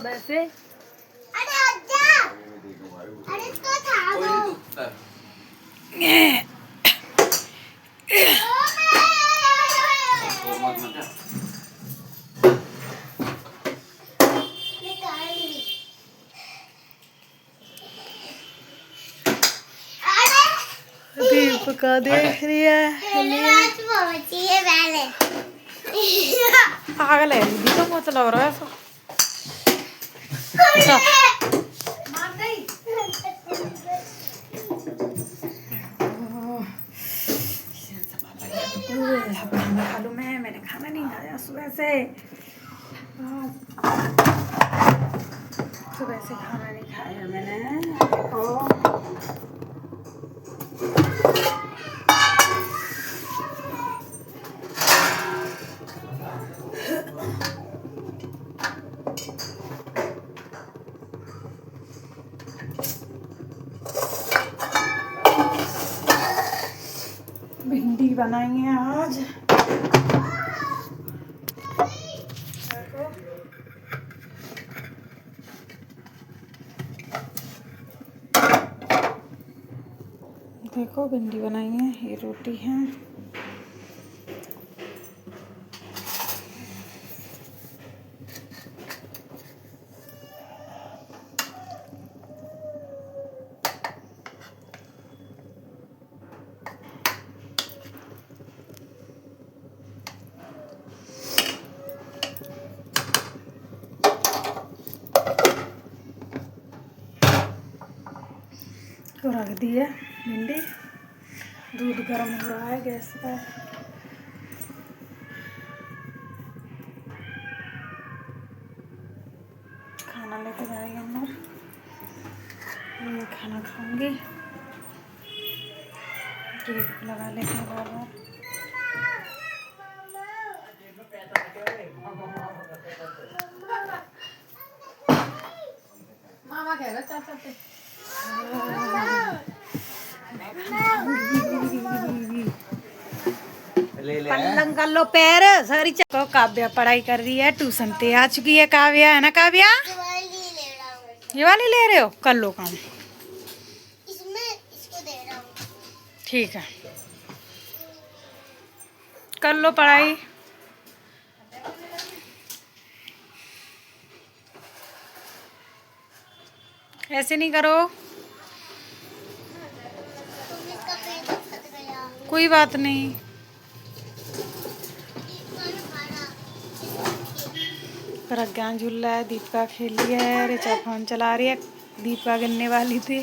वैसे अरे आजा, अरे इसको थामो। दीपिका देख रही है। पागल है दीदी तो मुझे लग रहा है ऐसा। खाना खा लूं मैंने खाना नहीं खाया सुबह से। सुबह से खाना नहीं खाया मैंने। भिंडी बनाएंगे आज। देखो भिंडी बनाएंगे, ये रोटी है। तो रख दी है भिंडी। दूध गर्म हो रहा है गैस पर। खाना लेके जाएंगे हम लोग। मैं खाना खाऊंगी। ड्रिप लगा लेते हैं बार बार। मामा कहेगा चाचा पे पलंग कर लो पैर सारी। तो काव्या पढ़ाई कर रही है, ट्यूशन पे आ चुकी है काव्या, है ना काव्या? ये वाली ले रहे हो, कर लो काम। इसमें इसको दे रहा हूँ। ठीक है कर लो पढ़ाई। ऐसे नहीं करो। कोई बात नहीं। प्रज्ञा झूल रहा है, दीपिका खेल रही है, रिचा फोन चला रही है। दीपिका गिरने वाली थी।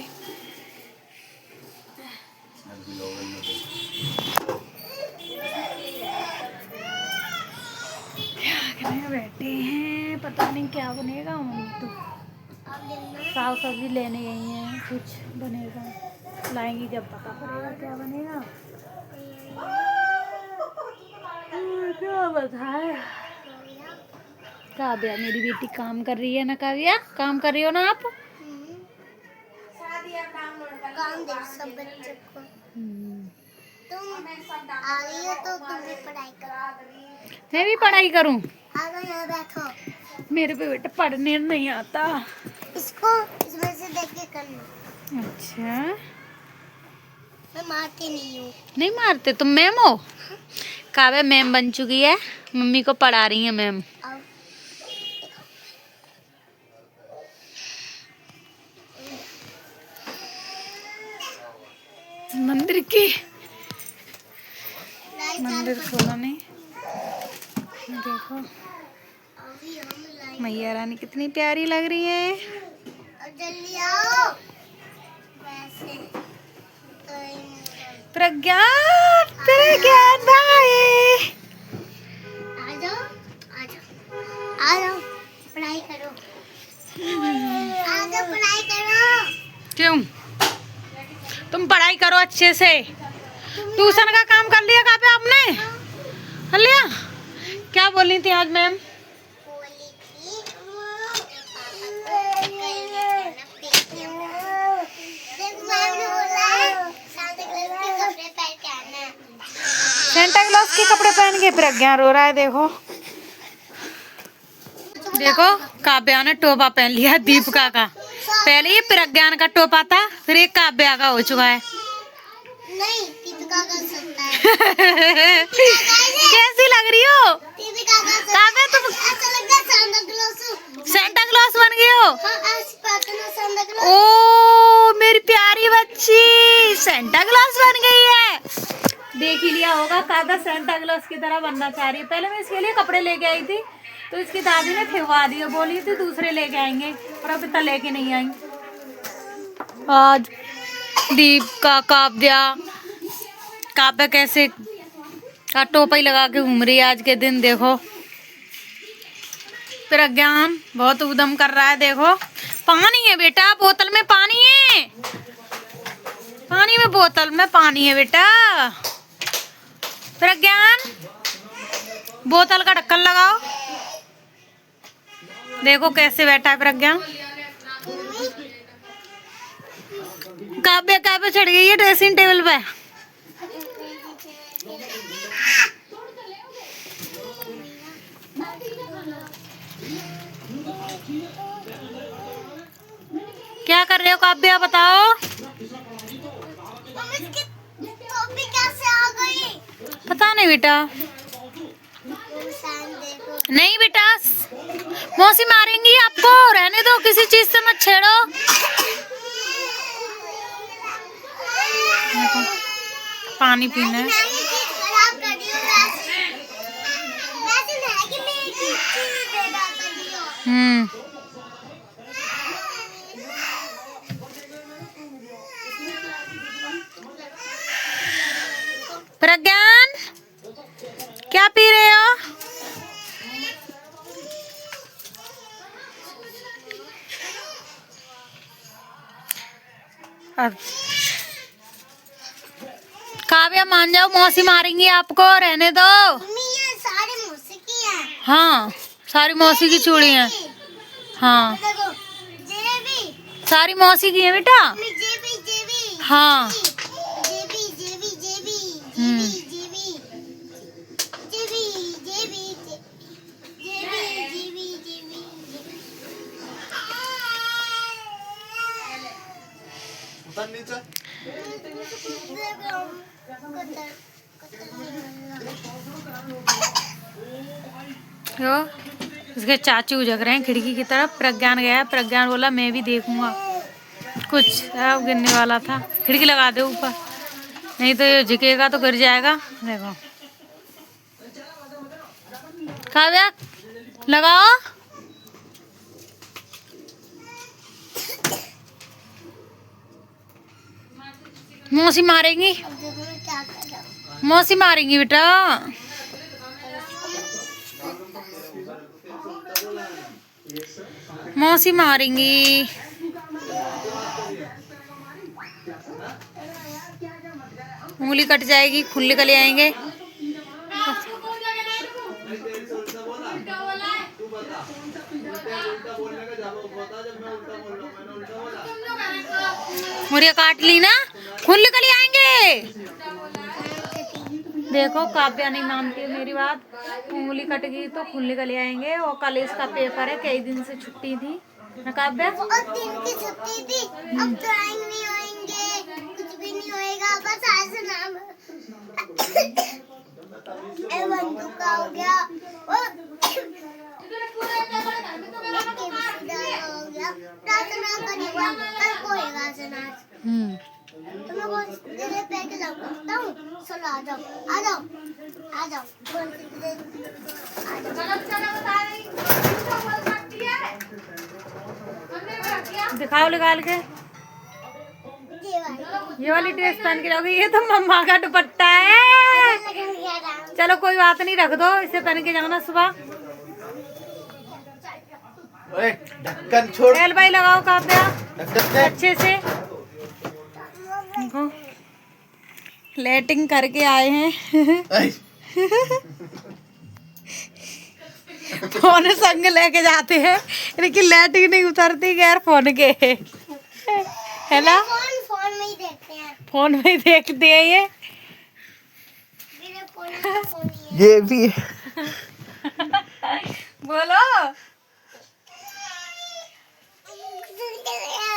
बैठे हैं, पता नहीं क्या बनेगा। मम्मी तो साग सब्जी लेने गई हैं, कुछ बनेगा। लाएंगी जब पता पड़ेगा क्या बनेगा। क्या बताए। काव्या मेरी बेटी काम कर रही है ना। काव्या काम कर रही हो ना आप? काम दे सब बच्चों को। तुम आ रही हो तो तुम भी पढ़ाई करो। मैं भी पढ़ाई करूं? आ जाओ यहाँ बैठो। मेरे पे बेटा पढ़ने नहीं आता। इसको इसमें से देख के करना। अच्छा मैं मारती नहीं हूँ। नहीं मारते तुम मैम हो? काव्या मैम बन चुकी है, मम्मी को पढ़ा रही है मैम। मंदिर की मंदिर खोला नहीं। देखो मैया रानी कितनी प्यारी लग रही है। जल्दी आओ। प्रज्ञा प्रज्ञा भाई आ जाओ आ जाओ आ जाओ पढ़ाई करो। आ जाओ पढ़ाई करो। क्यों? तुम पढ़ाई करो अच्छे से। ट्यूशन का काम कर लिया कहाँ पे आपने? कर लिया? क्या बोली थी आज मैम? बोली थी सेंटा क्लॉज के कपड़े पहन के प्रज्ञा रो रहा है। देखो देखो काव्या ने टोपा पहन लिया दीपिका का। पहले ये प्रज्ञान का टोपा था, फिर एक काव्या का हो चुका है। नहीं, दीपिका का सकता है। कैसी लग रही हो दीपिका का काव्या? तुम ऐसा लगता है सांता क्लॉस। सेंटा क्लॉस बन गई हो। हाँ, ऐसी बात है ना, सांता क्लॉस। ओ मेरी प्यारी बच्ची सेंटा क्लॉस बन गई है। देख ही लिया होगा, काव्या सेंटा क्लॉस की तरह बनना चाह रही है। पहले मैं इसके लिए कपड़े लेके आई थी, तो इसकी दादी ने फिरवा दिए, बोली थी दूसरे लेके आएंगे, और अब इतना लेके नहीं आई। आज दीपिका काव्या कैसे का टोपा ही लगा के घूम रही है आज के दिन। देखो प्रज्ञान बहुत उद्यम कर रहा है। देखो पानी है बेटा, बोतल में पानी है, पानी में बोतल में पानी है बेटा। प्रज्ञान बोतल का ढक्कन लगाओ। देखो कैसे बैठा है प्रज्ञान। काव्या चढ़ गई है ड्रेसिंग टेबल पे। क्या कर रहे हो काव्या बताओ? टोपी कैसे आ गई? पता नहीं बेटा। नहीं बेटा, मौसी मारेंगी आपको, रहने दो, किसी चीज से मत छेड़ो। पानी पीना है। प्रज्ञान क्या पी रहे हो? काव्या मान जाओ, मौसी मारेंगी आपको, रहने दो। ये सारी मौसी की है। हाँ सारी मौसी की चूड़ी है। हाँ देखो, जेबी सारी मौसी की है बेटा। जेबी हाँ जेबी जेबी जेबी हम्म। जेबी जेबी जेबी जेबी जेबी उतर नीचे। यो उसके चाचू जग रहे हैं खिड़की की तरफ। प्रज्ञान गया, प्रज्ञान बोला मैं भी देखूंगा कुछ। अब गिरने वाला था, खिड़की लगा दे ऊपर, नहीं तो ये झुकेगा तो गिर जाएगा। देखो काव्या लगाओ। मौसी मारेंगी, मौसी मारेंगी बेटा। मौसी मारेंगी। उंगली कट जाएगी, खून निकल आएंगे। मुझे काट ली ना, खून निकल आएंगे। देखो काव्या नहीं मानती है मेरी बात, उंगली कट गई तो खून निकल आएंगे। और कल इसका पेपर है, कई दिन से छुट्टी थी ना काव्या। और दिन की छुट्टी थी, अब ड्राइंग नहीं होएंगे, कुछ भी नहीं होएगा, बस ऐसे नाम बंदूक का हो गया और हो गया। प्रार्थना करेगा, कल को होएगा सनाज। तो मैं बहुत तेरे पैर के जाऊँ करता हूँ। चलो आ जाओ आ जाओ आ जाओ। दिखाओ निकाल के। ये वाली ड्रेस पहन के जाओगी? ये तो मम्मा का दुपट्टा है। चलो कोई बात नहीं, रख दो, इसे पहन के जाना सुबह। ढक्कन छोड़। एल भाई लगाओ काव्या ढक्कन अच्छे से। देखो लेटिंग करके आए हैं। फोन संग लेके जाते हैं, लेकिन लेटिंग नहीं उतरती गैर फोन के, है ना? फोन में ही देखते हैं। फोन में ही देखते हैं ये। मेरे फोन में फोन ही है। ये भी बोलो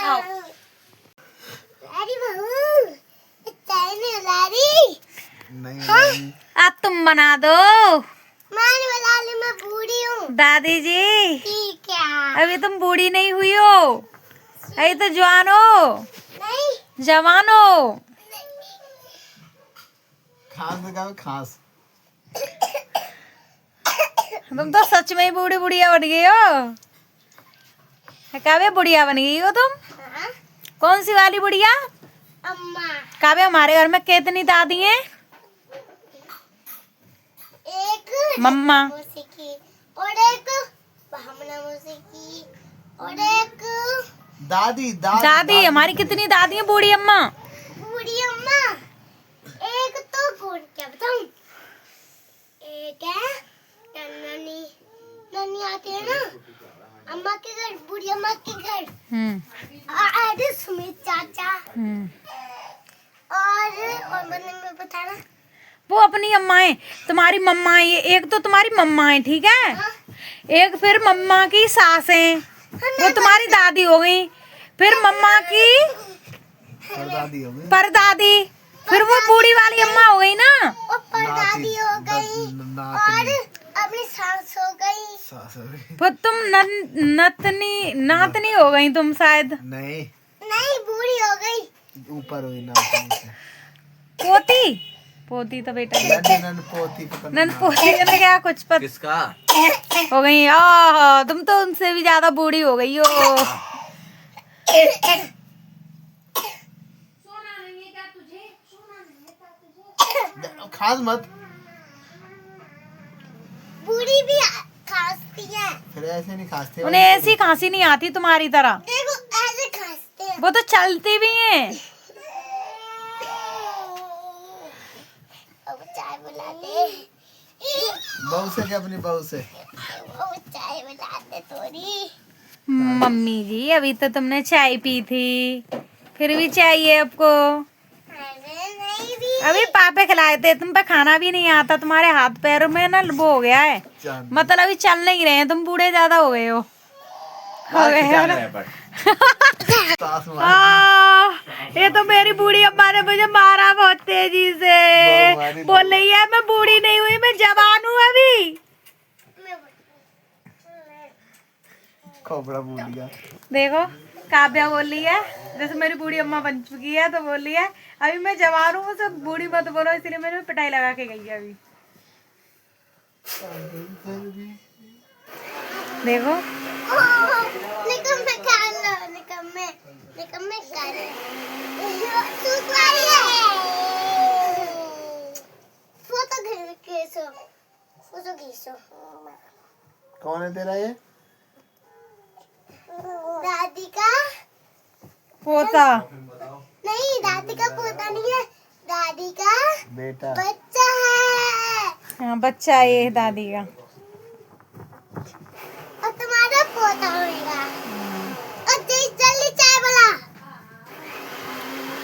आओ। लारी बहू चाय नहीं लारी नहीं अब तुम बना दो। मैं बना ली मैं बूढ़ी हूँ दादी जी ठीक है अभी तुम बूढ़ी नहीं हुई हो, अभी तो जवान हो, नहीं जवान हो। खास लगाओ खास। तुम तो सच में ही बूढ़ी बुढ़िया बन गई हो। काव्या बुढ़िया बन गई हो तुम। हाँ कौन सी वाली बुढ़िया? अम्मा काव्या हमारे घर में कितनी दादी हैं? एक मम्मा। मौसी और एक भावना मौसी और एक दादी दादी हमारी कितनी दादी हैं बूढ़ी अम्मा? बूढ़ी अम्मा एक तो कौन क्या बताऊं एक है नानी नानी आती है ना अम्मा के घर बूढ़ी अम्मा के घर और सुमित चाचा और मैंने में बताना वो अपनी अम्मा है, तुम्हारी मम्मा है। ये एक तो तुम्हारी मम्मा है, ठीक है, एक फिर मम्मा की सास है, वो तुम्हारी दादी हो गई, फिर मम्मा की दादी हो गई। परदादी, फिर वो बूढ़ी वाली अम्मा हो गई ना। और परदादी हो गई और अपनी सास हो गई सास हो गई। फिर तुम नतनी नातनी हो गई तुम शायद। नहीं नहीं बूढ़ी हो गई ऊपर हुई नातनी से। पोती पोती तो बेटा नन पोती पकड़ना। नन पोती ने क्या कुछ पर किसका? हो गई। आह तुम तो उनसे भी ज्यादा बूढ़ी हो गई हो। खास मत। बूढ़ी भी खांसती है फिर ऐसे नहीं खासते। उन्हें ऐसी खांसी नहीं आती तुम्हारी तरह, देखो ऐसे खांसते हैं वो तो चलती भी हैं। अब चाय बुला दे बहू से क्या अपनी बहू से? अब चाय बुला दे थोड़ी मम्मी जी अभी तो तुमने चाय पी थी, फिर भी चाहिए आपको? अरे नहीं भी अभी पापे खिलाए थे, तुम पे खाना भी नहीं आता, तुम्हारे हाथ पैरों में ना वो हो गया है, जान। मतलब अभी चल नहीं रहे हैं, तुम बूढ़े ज्यादा हो गए हो गए हो ना। सास मार। ये तो मेरी बूढ़ी अम्मा ने मुझे मारा बहुत तेजी से, बोल रही है मैं बूढ़ी नहीं हुई, मैं जवान हूँ अभी। खोपड़ा भूल गया। देखो काव्या बोल रही है जैसे मेरी बूढ़ी अम्मा बन चुकी है, तो बोल रही है अभी मैं जवान हूँ, मुझसे बूढ़ी मत बोलो, इसलिए मैंने पिटाई लगा के गई है अभी। देखो निकम में खा लो निकम में खा लो सूख वाली है फोटो खींचो कौन है तेरा ये? दादी का पोता नहीं दादी का पोता नहीं है दादी का बेटा। बच्चा है हाँ बच्चा है ये दादी का, और तुम्हारा पोता होगा। और जल्दी चाय बना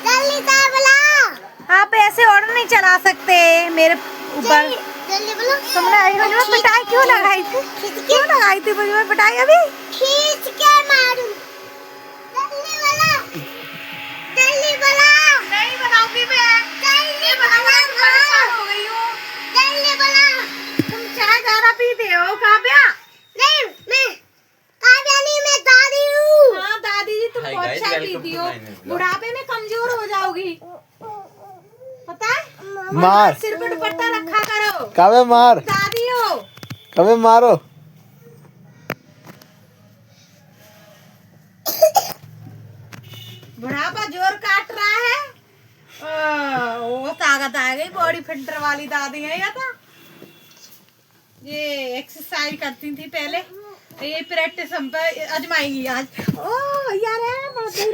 जल्दी चाय बना आप ऐसे ऑर्डर नहीं चला सकते मेरे ऊपर। जल्दी बोलो तुमने मुझे पिटाई क्यों लगाई थी? क्यों लगाई थी मुझे पिटाई अभी? खींच के मारूं जल्दी बोला नहीं बनाऊंगी मैं, जल्दी बोला परेशान हो गई हूँ। जल्दी बोला तुम चाय ज्यादा पीते हो काव्या? नहीं मैं काव्या नहीं मैं दादी हूँ। हाँ दादी जी तुम बहुत चाय पीती हो, बुढ़ापे में कमजोर हो जाओगी, पता है? मार। सिर पे दुपट्टा रखा करो, कबे मार। दादी हो। कबे मारो। बुढ़ापा जोर काट रहा है। वो ताकत आ गई, बॉडी फिल्टर वाली दादी है या था। ये एक्सरसाइज करती थी पहले, ये प्रैक्टिस हम पे अजमाएंगी आज। ओ यार देख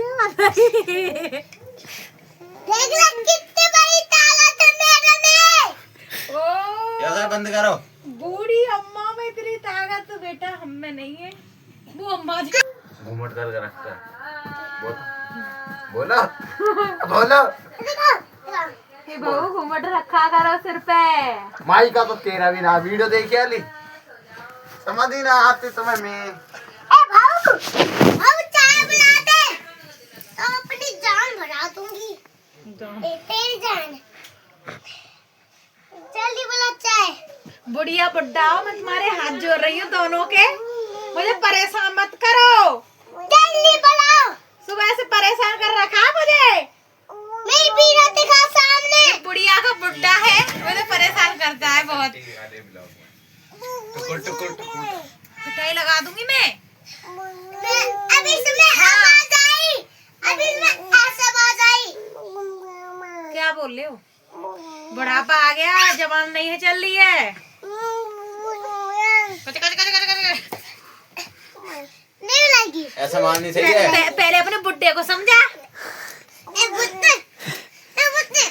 ले कितनी बड़ी ताकत है मेरे में। ओ बंद करो। बूढ़ी अम्मा में इतनी ताकत तो बेटा हम में नहीं है। वो अम्मा जी घूमट करके रखता है। बोलो बोलो। हे बहू घूमट रखा करो सिर पे। माई का तो तेरा भी ना वीडियो देखी आली समझ ही ना आती तुम्हें मैं। ए भाऊ चाय बना दे बुड्ढा हो, मैं तुम्हारे हाथ जोड़ रही हूँ दोनों के, मुझे परेशान मत करो। जल्दी बुलाओ। सुबह से परेशान कर रखा मुझे। मेरी पीड़ा दिखा सामने। ये बुढ़िया का बुड्ढा है, मुझे परेशान करता है बहुत। पिटाई लगा दूंगी मैं। अभी इसमें आवाज आई, अभी इसमें ऐसे आवाज आई। क्या बोल रहे हो? बुढ़ापा आ गया, जवान नहीं है, चल रही है। नहीं लगी। ऐसा मारनी सही है। पहले अपने बुड्ढे को समझा। ए बुड्ढे, ए बुड्ढे।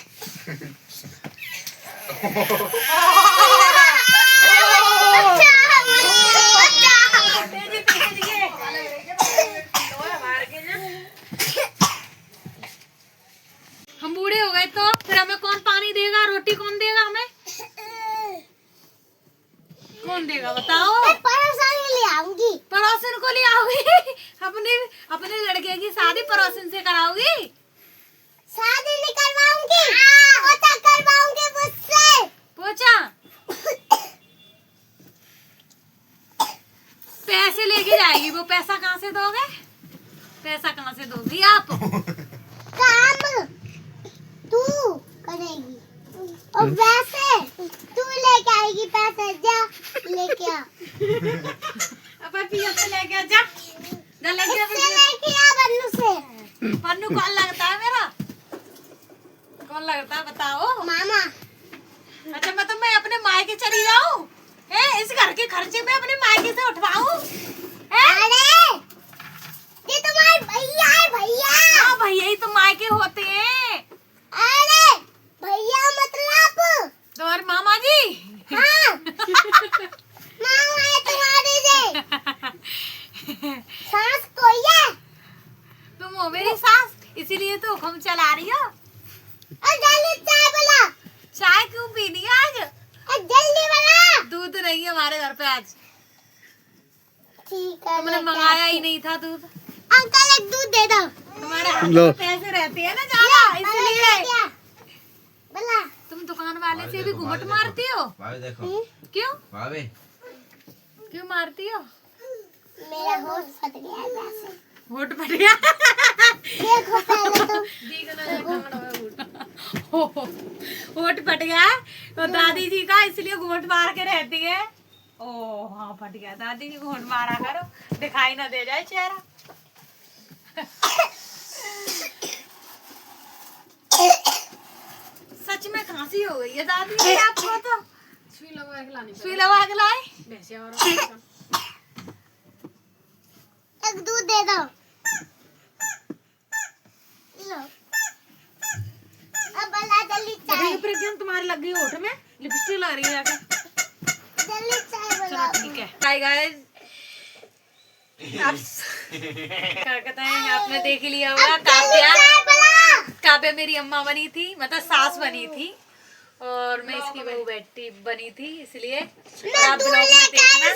हम बूढ़े हो गए तो फिर हमें कौन पानी देगा, रोटी कौन देगा हमें? कौन देगा बताओ? मैं परेशानी ले आऊंगी। पड़ोसन को ले आओगी? अपने अपने लड़के की शादी पड़ोसन से कराओगी? शादी नहीं करवाऊंगी, पोछा करवाऊंगी मुझसे। पोछा? पैसे लेके जाएगी वो, पैसा कहाँ से दोगे? पैसा कहाँ से दोगी आप? काम तू करेगी और वैसे तू लेके आएगी पैसे। जा लेके आ। अपन पिया से लेके आ, जा जा लेके आ। इससे लेके आ बन्नू से। पन्नू कौन लगता है मेरा? कौन लगता है बताओ? मामा। अच्छा मतलब मैं अपने मायके चली जाऊं? इस घर के खर्चे में अपने मायके से उठवाऊं? अरे ये तुम्हारे भैया है, भैया। हाँ भैया ही तो मायके होते हैं। अरे भैया मतलब तुम्हारे मामा जी। हाँ मामा है तुम्हारे जे। सास कोई है? तुम हो मेरी सास, इसीलिए तो हुक्म चला रही हो। और जल्दी चाय बना। चाय क्यों पीनी है आज? और जल्दी बना। दूध नहीं है हमारे घर पे आज। ठीक है। तुमने मंगाया ही नहीं था दूध। अंकल एक दूध दे दो। तुम्हारे हाथ में पैसे रहते हैं ना ज्यादा, इसलिए। बला। तुम दुकान वाले से भी घूमट मारती हो? देखो क्यों? भाभी क्यों मारती हो? मेरा होठ फट गया है वैसे। होठ फट गया? देखो पहले तो। होठ फट गया है तो दादी जी का, इसलिए घूंट मार के रहती है। ओ हाँ फट गया, दादी जी घूंट मारा करो, दिखाई ना दे जाए चेहरा। सच में खांसी हो गई है दादी जी आपको तो। सुई लगा के लाए। एक दूध दे दो। लो। अब बला जल्दी चाय। तुम्हारी लग गई होठ में, लिपस्टिक लग रही है जाके। जल्दी चाय चलो बना। ठीक है। हाय गाइस, आप क्या कहते हैं, आपने देख ही लिया होगा। काव्या मेरी अम्मा बनी थी, मतलब सास बनी थी, और मैं इसकी बहू बेटी बनी थी, इसलिए आप ब्लॉग में देखना,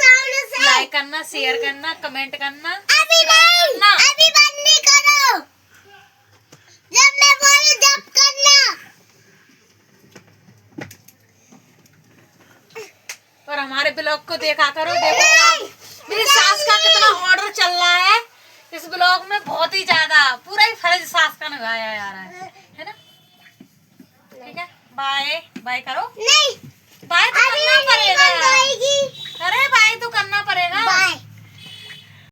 लाइक करना, शेयर करना, कमेंट करना। अभी नहीं, अभी बंद नहीं करो। जब मैं बोलूं जब करना। और हमारे ब्लॉग को देखा करो। देखो मेरी सास का कितना ऑर्डर चल रहा है इस ब्लॉग में, बहुत ही ज्यादा, पूरा ही फर्ज सास का निभाया जा रहा है ना? ठीक है, बाय बाय करो। नहीं, बाय तो करना पड़ेगा।